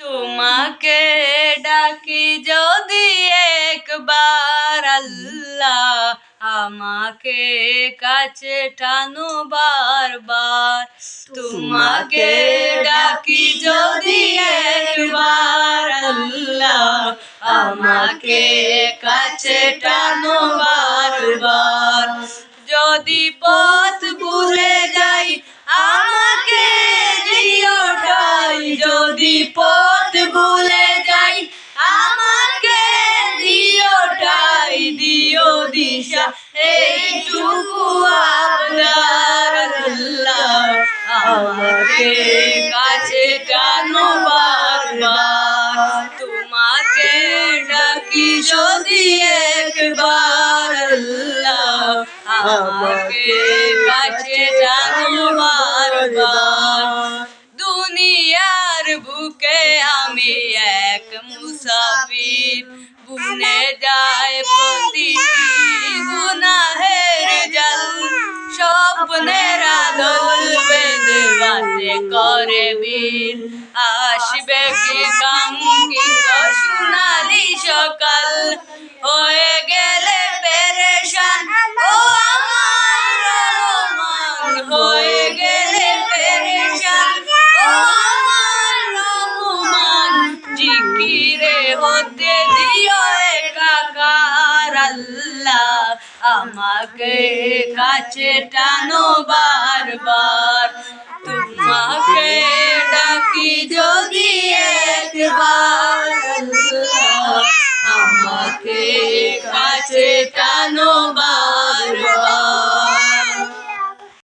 তোমাকে ডাকি যদি একবার আল্লাহ, আমাকে কাছে টানো বারবার। তোমাকে ডাকি যদি একবার আল্লাহ, আমাকে কাছে টানো বারবার। যদি পথ ভুলে যাই আমাকে দিও ঠাই, যদি পথ ভুলে যাই আমাকে দিও ঠাই, দিও দিশা এইটুকু আবদার আল্লাহ, আমাকে কাছে টানো বারবার। তোমাকে ডাকি যদি একবার আল্লাহ, আমাকে কাছে টানো বারবার। দুনিয়ার বুকে আমি এক মুসাফির, বুনে যায় প্রতিটি গুনাহের জাল। স্বপ্নের আদল বেঁধে বাজে করে বীর, আসবে কি কাঙ্ক্ষিত সোনালি সকাল। হয়ে গেলে পেরেশান ও আমার রহমান, হয়ে গেলে পেরেশান ও আমার রহমান। জিকিরে হতে দিও একাকার আল্লাহ, আমাকে কাছে টানো বারবার।